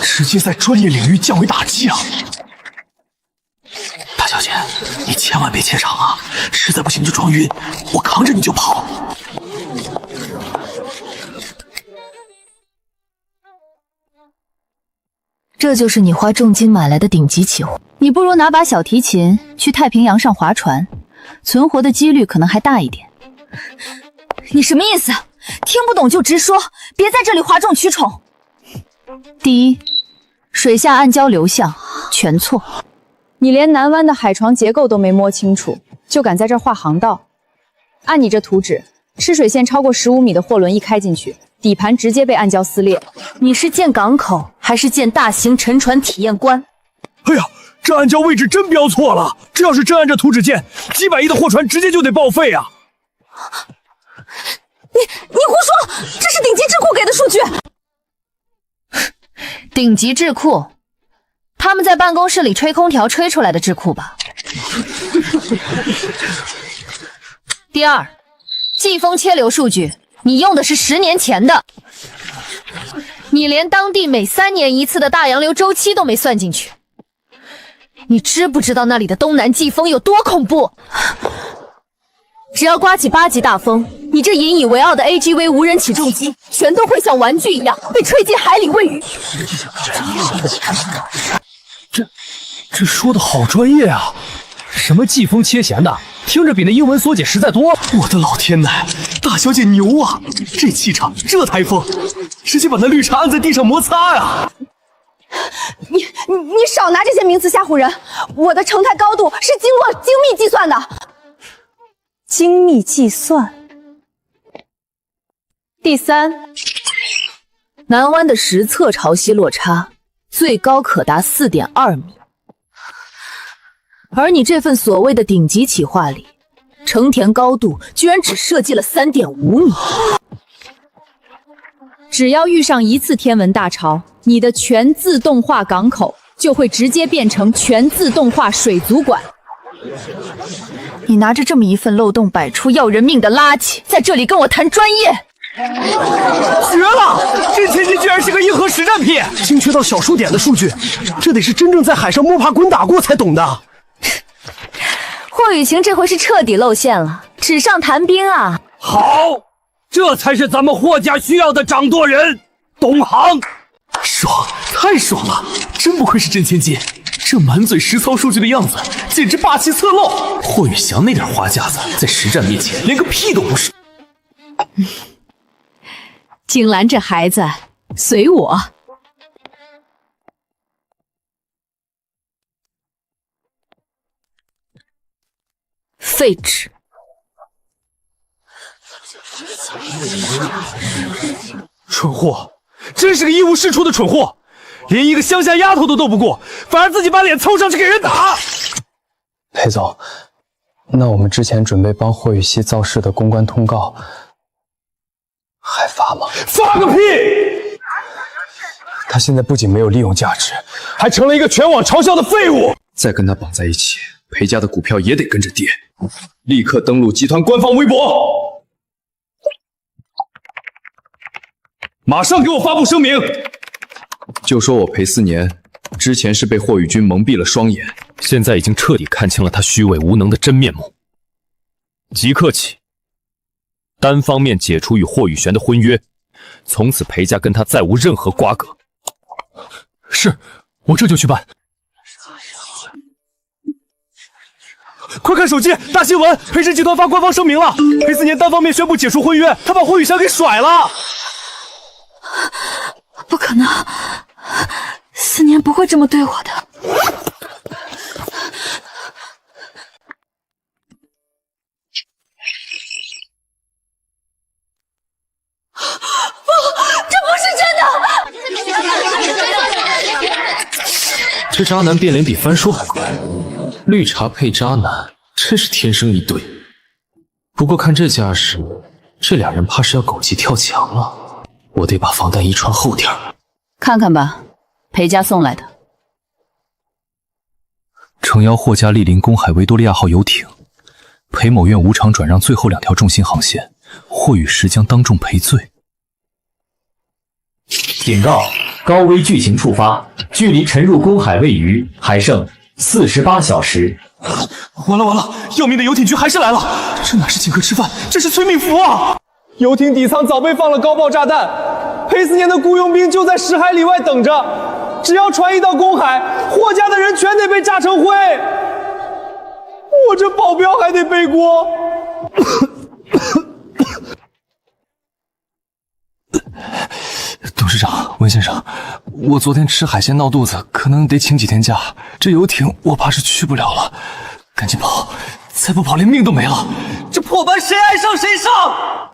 Speaker 14: 直接在专业领域降维打击啊！
Speaker 20: 千万别怯场啊！实在不行就装晕，我扛着你就跑。
Speaker 9: 这就是你花重金买来的顶级企划。
Speaker 4: 你不如拿把小提琴去太平洋上划船，存活的几率可能还大一点。
Speaker 10: 你什么意思？听不懂就直说，别在这里哗众取宠。
Speaker 4: 第一，水下暗礁流向全错。
Speaker 19: 你连南湾的海床结构都没摸清楚，就敢在这儿画航道？按你这图纸，吃水线超过15米的货轮一开进去，底盘直接被暗礁撕裂。
Speaker 9: 你是建港口还是建大型沉船体验馆？
Speaker 2: 哎呀，这暗礁位置真标错了！这要是真按这图纸建，几百亿的货船直接就得报废啊！
Speaker 10: 你胡说！这是顶级智库给的数据。
Speaker 9: 顶级智库？他们在办公室里吹空调吹出来的智库吧？第二，季风切流数据，你用的是10年前的，你连当地每3年一次的大洋流周期都没算进去。你知不知道那里的东南季风有多恐怖？只要刮起8级大风，你这引以为傲的 AGV 无人起重机全都会像玩具一样被吹进海里喂鱼。
Speaker 2: 这说的好专业啊！什么季风切弦的，听着比那英文缩解实在多了。
Speaker 20: 我的老天奶，大小姐牛啊！这气场，这台风，直接把那绿茶按在地上摩擦呀！
Speaker 19: 你少拿这些名词吓唬人！我的成态高度是经过精密计算的。精密计算。
Speaker 9: 第三，南湾的实测潮汐落差最高可达4.2米，而你这份所谓的顶级企划里，成田高度居然只设计了3.5米。
Speaker 19: 只要遇上一次天文大潮，你的全自动化港口就会直接变成全自动化水族馆。
Speaker 9: 你拿着这么一份漏洞百出要人命的垃圾，在这里跟我谈专业，
Speaker 12: 绝了！这千金居然是个硬核实战品，精确到小数点的数据，这得是真正在海上摸爬滚打过才懂的。
Speaker 9: 霍雨晴这回是彻底露馅了，纸上谈兵啊！
Speaker 12: 好，这才是咱们霍家需要的掌舵人，懂行。
Speaker 20: 爽，太爽了！真不愧是真千金，这满嘴实操数据的样子，简直霸气侧漏。霍雨翔那点花架子，在实战面前连个屁都不是。
Speaker 4: 景兰这孩子，随我。
Speaker 9: 废纸。
Speaker 12: 蠢货，真是个一无是处的蠢货，连一个乡下丫头都斗不过，反而自己把脸凑上去给人打。
Speaker 15: 裴总，那我们之前准备帮霍雨熙造势的公关通告还发吗？
Speaker 12: 发个屁！
Speaker 15: 他现在不仅没有利用价值，
Speaker 12: 还成了一个全网嘲笑的废物。
Speaker 2: 再跟他绑在一起，裴家的股票也得跟着跌。立刻登录集团官方微博，马上给我发布声明，就说我裴4年之前是被霍雨君蒙蔽了双眼，
Speaker 13: 现在已经彻底看清了他虚伪无能的真面目。即刻起，单方面解除与霍雨璇的婚约，从此裴家跟他再无任何瓜葛。
Speaker 2: 是，我这就去办。
Speaker 12: 快看手机，大新闻！裴氏集团发官方声明了，裴4年单方面宣布解除婚约，他把霍雨翔给甩了。
Speaker 10: 不可能，4年不会这么对我的。
Speaker 20: 这渣男变脸比翻书还快，绿茶配渣男真是天生一对。不过看这架势，这俩人怕是要狗急跳墙了，我得把防弹衣穿厚点儿。
Speaker 4: 看看吧，裴家送来的。
Speaker 2: 诚邀霍家莅临公海维多利亚号游艇，裴某愿无偿转让最后2条重心航线，霍雨石将当众赔罪。
Speaker 21: 警告：高危剧情触发，距离沉入公海位于还剩48小时。
Speaker 12: 完了完了，要命的游艇局还是来了！这哪是请客吃饭，这是催命符啊！
Speaker 15: 游艇底舱早被放了高爆炸弹，裴思年的雇佣兵就在10海里外等着，只要船一到公海，霍家的人全得被炸成灰。我这保镖还得背锅。
Speaker 20: 董事长，温先生，我昨天吃海鲜闹肚子，可能得请几天假。这游艇我怕是去不了了，赶紧跑，再不跑连命都没了。
Speaker 12: 这破班谁爱上谁上！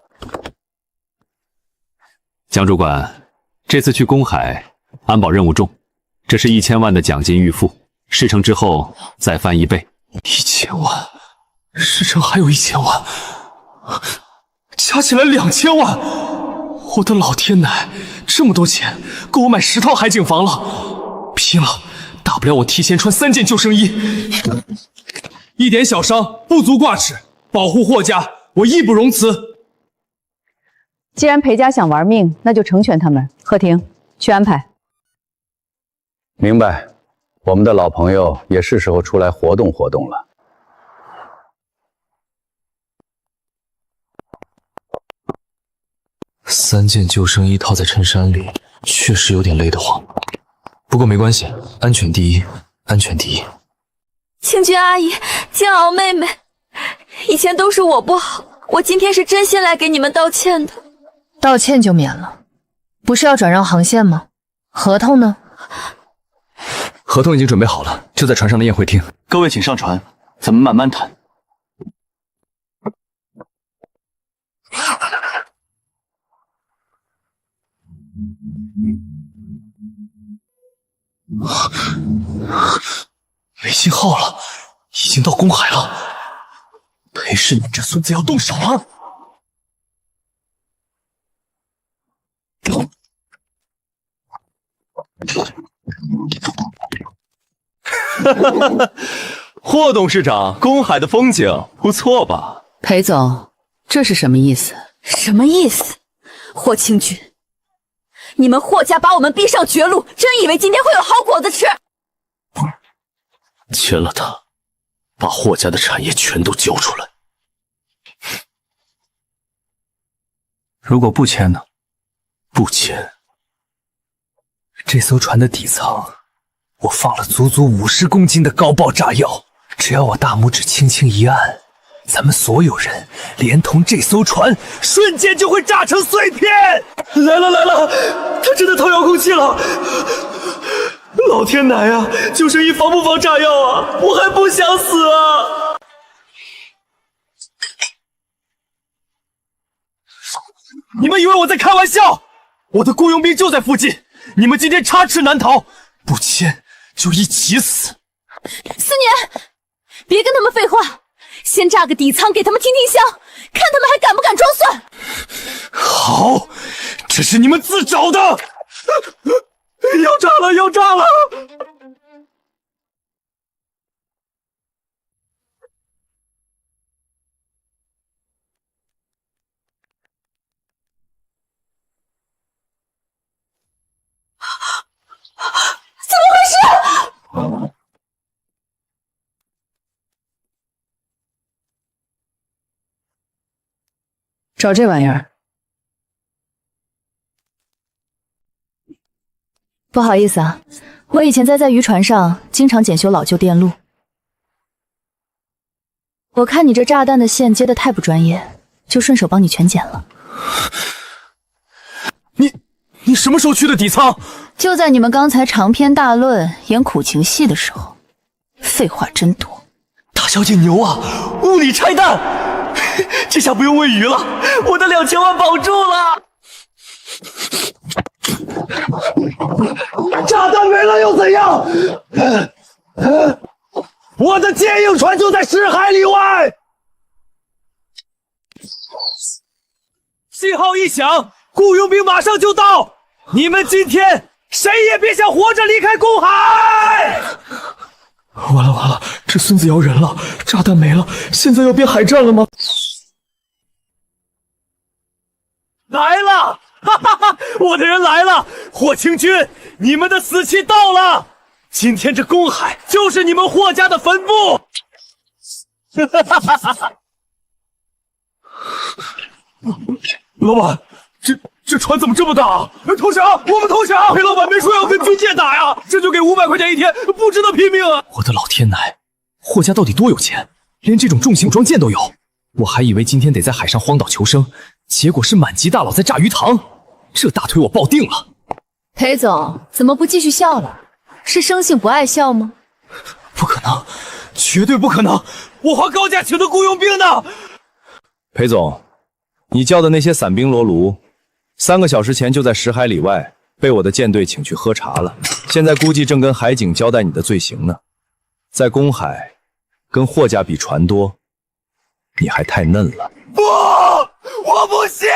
Speaker 13: 江主管，这次去公海，安保任务重，这是1000万的奖金预付，事成之后再翻1倍。
Speaker 20: 1000万，事成还有1000万，加起来2000万！我的老天奶，这么多钱够我买10套海景房了！拼了，大不了我提前穿3件救生衣。
Speaker 12: 一点小伤不足挂齿，保护霍家，我义不容辞。
Speaker 19: 既然裴家想玩命，那就成全他们。贺婷，去安排。
Speaker 7: 明白，我们的老朋友也是时候出来活动活动了。
Speaker 20: 3件救生衣套在衬衫里，确实有点勒得慌。不过没关系，安全第一，安全第一。
Speaker 10: 清君阿姨，煎熬妹妹，以前都是我不好，我今天是真心来给你们道歉的。
Speaker 9: 道歉就免了，不是要转让航线吗？合同呢？
Speaker 3: 合同已经准备好了，就在船上的宴会厅。各位请上船，咱们慢慢谈。
Speaker 20: 没信号了，已经到公海了。裴氏，你这孙子要动手了！
Speaker 2: 霍董事长，公海的风景不错吧？
Speaker 11: 裴总，这是什么意思？
Speaker 10: 什么意思？霍清君，你们霍家把我们逼上绝路，真以为今天会有好果子吃？
Speaker 2: 签了他，把霍家的产业全都交出来。
Speaker 3: 如果不签呢？
Speaker 2: 不签，
Speaker 3: 这艘船的底舱，我放了足足50公斤的高爆炸药，只要我大拇指轻轻一按，咱们所有人连同这艘船，瞬间就会炸成碎片！
Speaker 12: 来了来了，他真的掏遥控器了！老天奶啊，救生衣防不防炸药啊？我还不想死啊！你们以为我在开玩笑？我的雇佣兵就在附近，你们今天插翅难逃，不签就一起死！
Speaker 10: 思年，别跟他们废话，先炸个底舱给他们听听香，看他们还敢不敢装蒜。
Speaker 12: 好，这是你们自找的！要炸了，要炸了！
Speaker 10: 怎么回事？
Speaker 11: 找这玩意儿。
Speaker 19: 不好意思啊，我以前在渔船上经常检修老旧电路。我看你这炸弹的线接得太不专业，就顺手帮你全剪了。
Speaker 12: 你什么时候去的底舱？
Speaker 19: 就在你们刚才长篇大论演苦情戏的时候。废话真多。
Speaker 12: 大小姐牛啊，物理拆弹！这下不用喂鱼了，我的2000万保住了！炸弹没了又怎样？我的接应船就在10海里外。信号一响，雇佣兵马上就到。你们今天谁也别想活着离开公海！
Speaker 20: 完了完了，这孙子要人了，炸弹没了，现在要变海战了吗？
Speaker 12: 来了！哈哈哈！我的人来了！霍清君，你们的死期到了！今天这公海就是你们霍家的坟墓！老板，这船怎么这么大？投降！我们投降！裴老板没说要跟军舰打呀，这就给500块钱一天，不值得拼命啊！
Speaker 2: 我的老天奶，霍家到底多有钱，连这种重型武装舰都有。我还以为今天得在海上荒岛求生，结果是满级大佬在炸鱼塘，这大腿我抱定了。
Speaker 9: 裴总，怎么不继续笑了？是生性不爱笑吗？
Speaker 2: 不可能，绝对不可能！我花高价请的雇佣兵呢！裴总，你叫的那些散兵罗卢，3个小时前就在10海里外被我的舰队请去喝茶了，现在估计正跟海警交代你的罪行呢。在公海，跟霍家比船多，你还太嫩了。
Speaker 12: 不，我不信！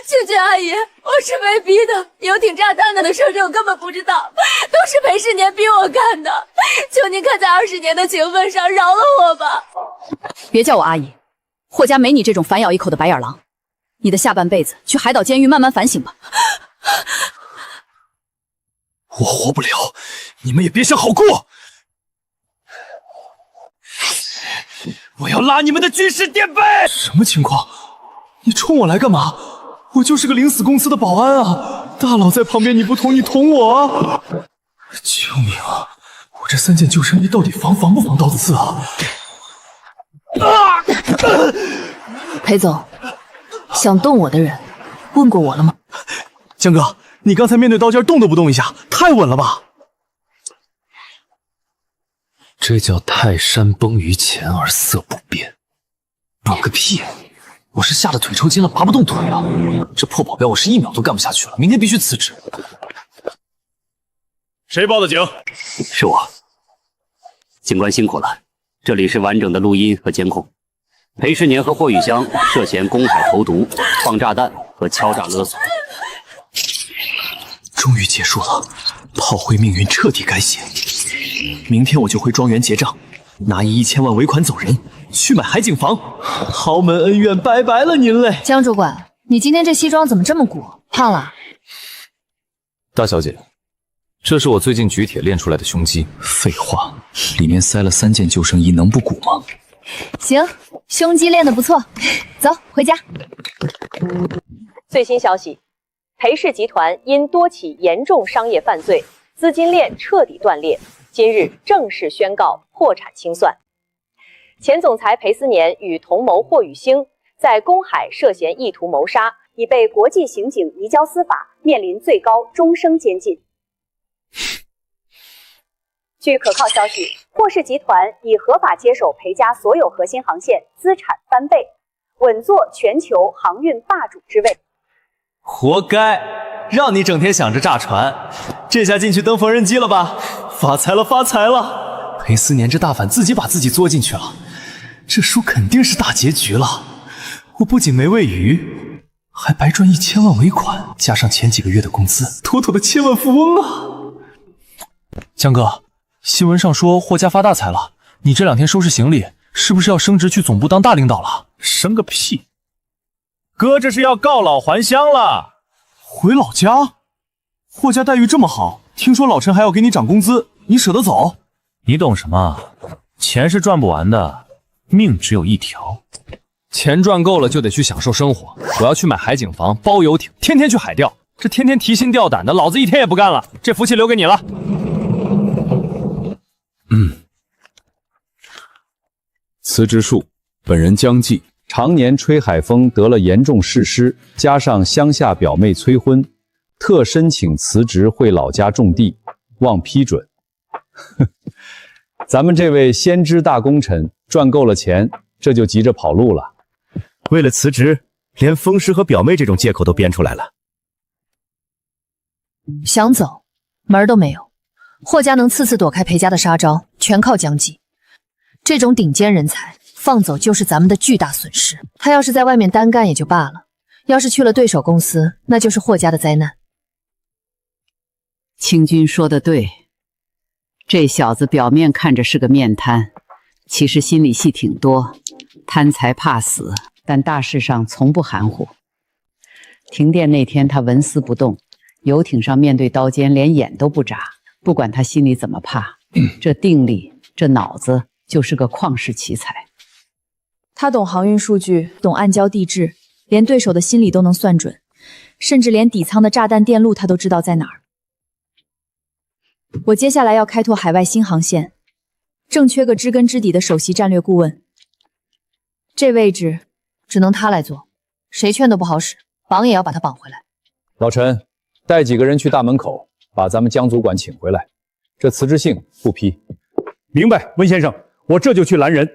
Speaker 10: 秋菊阿姨，我是被逼的，游艇炸弹的事我根本不知道，都是裴世年逼我干的。求您看在20年的情分上，饶了我吧！
Speaker 4: 别叫我阿姨，霍家没你这种反咬一口的白眼狼。你的下半辈子去海岛监狱慢慢反省吧。
Speaker 2: 我活不了，你们也别想好过。我要拉你们的军事垫背！什么情况？你冲我来干嘛？我就是个领死公司的保安啊！大佬在旁边，你不捅你捅我啊！救命啊！我这3件救生衣到底防不防刀刺啊？
Speaker 9: 裴总，想动我的人问过我了吗？
Speaker 2: 江哥，你刚才面对刀尖动都不动一下，太稳了吧？
Speaker 20: 这叫泰山崩于前而色不变。绑个屁！我是吓得腿抽筋了，拔不动腿了。这破保镖我是1秒都干不下去了，明天必须辞职。
Speaker 17: 谁报的警？
Speaker 1: 是我。警官辛苦了，这里是完整的录音和监控。裴世年和霍雨香涉嫌公海投毒、放炸弹和敲诈勒索。
Speaker 2: 终于结束了，炮灰命运彻底改写。明天我就回庄园结账，拿1000万尾款走人，去买海景房。豪门恩怨拜拜了您嘞！
Speaker 9: 江主管，你今天这西装怎么这么鼓？胖了？
Speaker 3: 大小姐，这是我最近举铁练出来的胸肌。
Speaker 2: 废话，里面塞了3件救生衣，能不鼓吗？
Speaker 10: 行，胸肌练得不错，走回家。
Speaker 5: 最新消息，裴氏集团因多起严重商业犯罪，资金链彻底断裂，今日正式宣告破产清算。前总裁裴思年与同谋霍雨星在公海涉嫌意图谋杀，已被国际刑警移交司法，面临最高终生监禁。据可靠消息，霍氏集团已合法接手裴家所有核心航线，资产翻倍，稳坐全球航运霸主之位。
Speaker 12: 活该，让你整天想着炸船，这下进去蹬缝纫机了吧？发财了，发财了！裴思年这大反自己把自己作进去了，这书肯定是大结局了。我不仅没喂鱼，还白赚1000万尾款，加上前几个月的工资，妥妥的千万富翁啊！江哥，新闻上说霍家发大财了，你这2天收拾行李，是不是要升职去总部当大领导了？
Speaker 13: 升个屁！哥这是要告老还乡了。
Speaker 12: 回老家？霍家待遇这么好，听说老陈还要给你涨工资，你舍得走？
Speaker 13: 你懂什么？钱是赚不完的，命只有一条。
Speaker 3: 钱赚够了就得去享受生活。我要去买海景房，包游艇，天天去海钓。这天天提心吊胆的，老子一天也不干了。这福气留给你了。
Speaker 7: 辞职书：本人江记，常年吹海风，得了严重嗜湿，加上乡下表妹催婚，特申请辞职回老家种地，望批准。咱们这位先知大功臣赚够了钱，这就急着跑路了。
Speaker 2: 为了辞职，连风湿和表妹这种借口都编出来了。
Speaker 9: 想走门儿都没有。霍家能次次躲开裴家的杀招，全靠江记。这种顶尖人才放走就是咱们的巨大损失。他要是在外面单干也就罢了，要是去了对手公司，那就是霍家的灾难。
Speaker 11: 清君说的对，这小子表面看着是个面瘫，其实心里戏挺多，贪财怕死，但大事上从不含糊。停电那天他纹丝不动，游艇上面对刀尖连眼都不眨，不管他心里怎么怕，这定力这脑子就是个旷世奇才。
Speaker 19: 他懂航运数据，懂暗礁地质，连对手的心理都能算准，甚至连底舱的炸弹电路他都知道在哪儿。我接下来要开拓海外新航线，正缺个知根知底的首席战略顾问，这位置只能他来做，谁劝都不好使，绑也要把他绑回来。
Speaker 7: 老陈，带几个人去大门口，把咱们江主管请回来。这辞职信不批。
Speaker 2: 明白，温先生，我这就去拦人。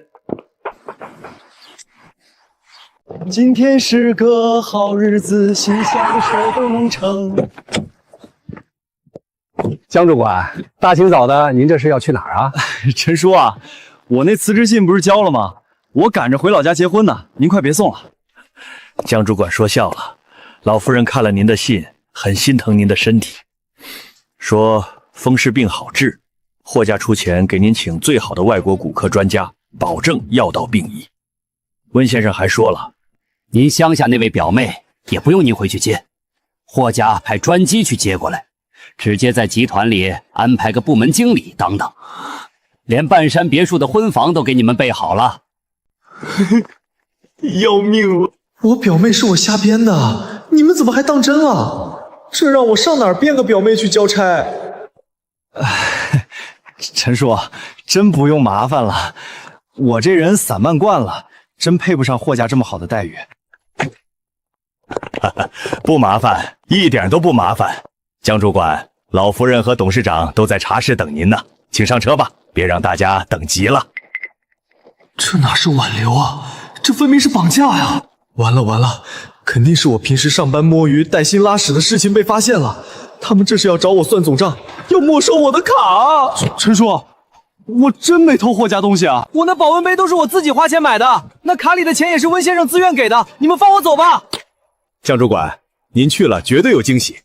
Speaker 15: 今天是个好日子，心想的事都能成。
Speaker 14: 江主管，大清早的，您这是要去哪儿啊？
Speaker 2: 陈叔啊，我那辞职信不是交了吗？我赶着回老家结婚呢，您快别送了。
Speaker 16: 江主管说笑了，老夫人看了您的信，很心疼您的身体，说风湿病好治，霍家出钱给您请最好的外国骨科专家，保证药到病医。温先生还说了，
Speaker 1: 您乡下那位表妹也不用您回去接，霍家派专机去接过来，直接在集团里安排个部门经理当当，连半山别墅的婚房都给你们备好了。
Speaker 15: 要命了！我表妹是我瞎编的，你们怎么还当真了？这让我上哪儿编个表妹去交差？
Speaker 2: 陈叔，真不用麻烦了，我这人散漫惯了，真配不上霍家这么好的待遇。
Speaker 16: 不麻烦，一点都不麻烦。江主管，老夫人和董事长都在茶室等您呢，请上车吧，别让大家等急了。
Speaker 15: 这哪是挽留啊，这分明是绑架呀！完了完了，肯定是我平时上班摸鱼带薪拉屎的事情被发现了，他们这是要找我算总账，要没收我的卡啊！
Speaker 2: 陈叔，我真没偷霍家东西啊！我那保温杯都是我自己花钱买的，那卡里的钱也是温先生自愿给的，你们放我走吧。
Speaker 16: 江主管，您去了绝对有惊喜，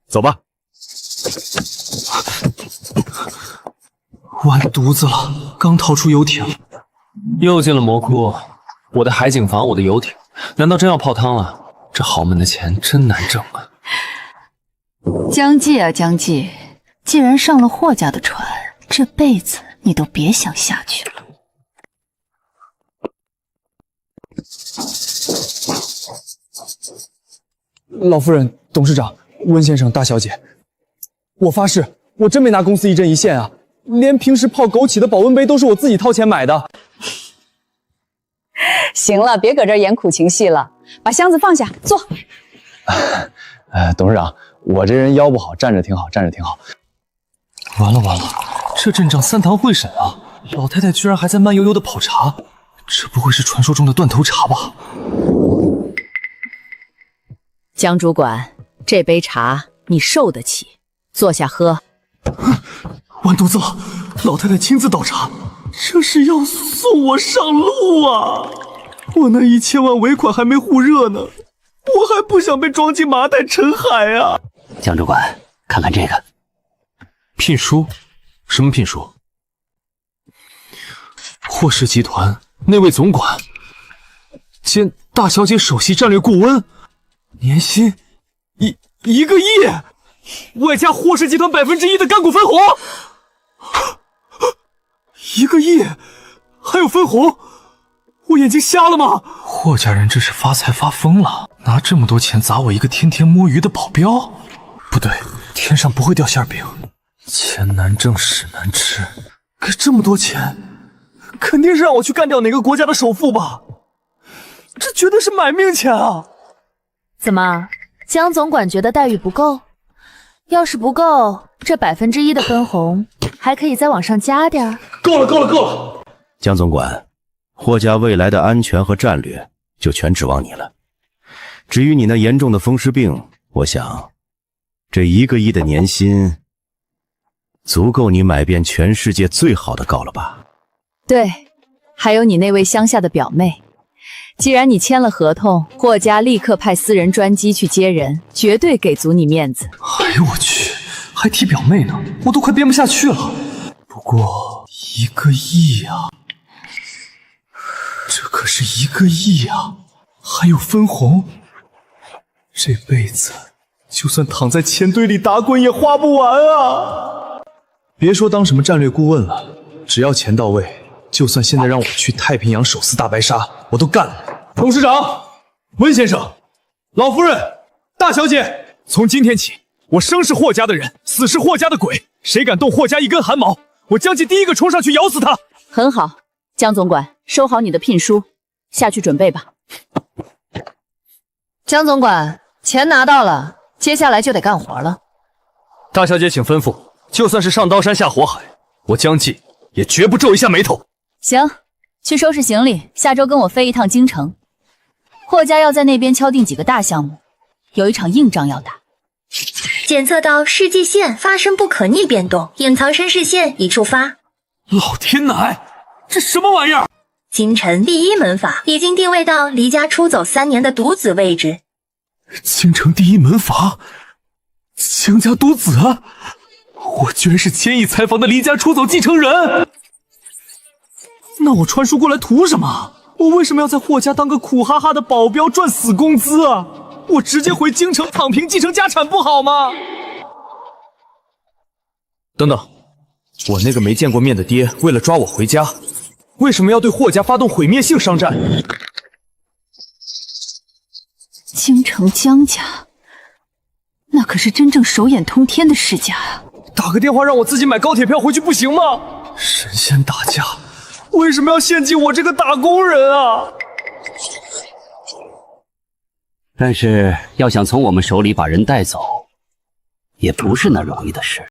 Speaker 16: 走吧。
Speaker 15: 完犊子了，刚逃出游艇，
Speaker 20: 又进了魔窟。我的海景房，我的游艇，难道真要泡汤了？这豪门的钱真难挣啊！
Speaker 10: 江记啊江记，既然上了霍家的船，这辈子你都别想下去了。
Speaker 15: 老夫人、董事长、温先生、大小姐，我发誓，我真没拿公司一针一线啊！连平时泡枸杞的保温杯都是我自己掏钱买的。
Speaker 19: 行了，别搁这儿演苦情戏了，把箱子放下，坐。
Speaker 2: 董事长，我这人腰不好，站着挺好，站着挺好。
Speaker 15: 完了完了，这阵仗3堂会审啊！老太太居然还在慢悠悠的泡茶，这不会是传说中的断头茶吧？
Speaker 4: 江主管，这杯茶你受得起，坐下喝。
Speaker 15: 完犊子了，老太太亲自倒茶，这是要送我上路啊！我那1000万尾款还没糊热呢，我还不想被装进麻袋沉海啊！
Speaker 1: 江主管，看看这个
Speaker 20: 聘书，什么聘书？霍氏集团那位总管兼大小姐首席战略顾问，
Speaker 15: 年薪1个亿，外加霍氏集团1%的干股分红，1个亿，还有分红，我眼睛瞎了吗？霍家人这是发财发疯了，拿这么多钱砸我一个天天摸鱼的保镖？不对，天上不会掉馅饼，钱难挣屎难吃，可这么多钱，肯定是让我去干掉哪个国家的首富吧？这绝对是买命钱啊！
Speaker 10: 怎么，江总管觉得待遇不够？要是不够，这1%的分红还可以再往上加点儿。
Speaker 15: 够了，够了，够了！
Speaker 6: 江总管，霍家未来的安全和战略就全指望你了。至于你那严重的风湿病，我想这1个亿的年薪足够你买遍全世界最好的膏了吧？
Speaker 19: 对，还有你那位乡下的表妹。既然你签了合同，霍家立刻派私人专机去接人，绝对给足你面子。
Speaker 15: 哎呦我去，还提表妹呢，我都快编不下去了。不过1个亿啊，这可是1个亿啊，还有分红，这辈子就算躺在钱堆里打滚也花不完啊！别说当什么战略顾问了，只要钱到位，就算现在让我去太平洋手撕大白鲨，我都干了。董事长、温先生、老夫人、大小姐，
Speaker 2: 从今天起，我生是霍家的人，死是霍家的鬼。谁敢动霍家一根汗毛，我将其第一个冲上去咬死他。
Speaker 4: 很好，江总管，收好你的聘书，下去准备吧。
Speaker 9: 江总管，钱拿到了，接下来就得干活了。
Speaker 3: 大小姐，请吩咐。就算是上刀山下火海，我江记也绝不皱一下眉头。
Speaker 10: 行，去收拾行李，下周跟我飞一趟京城。霍家要在那边敲定几个大项目，有一场硬仗要打。
Speaker 18: 检测到世纪线发生不可逆变动，隐藏身世线已触发。
Speaker 2: 老天奶，这什么玩意儿？
Speaker 18: 京城第一门法已经定位到离家出走3年的独子位置。
Speaker 2: 京城第一门法，江家独子啊！我居然是千亿财阀的离家出走继承人。那我传输过来图什么？我为什么要在霍家当个苦哈哈的保镖赚死工资啊？我直接回京城躺平继承家产不好吗？
Speaker 15: 等等，我那个没见过面的爹为了抓我回家，为什么要对霍家发动毁灭性商战？
Speaker 19: 京城江家，那可是真正手眼通天的世家啊！
Speaker 15: 打个电话让我自己买高铁票回去不行吗？神仙打架，为什么要献祭我这个打工人啊？
Speaker 1: 但是要想从我们手里把人带走，也不是那容易的事。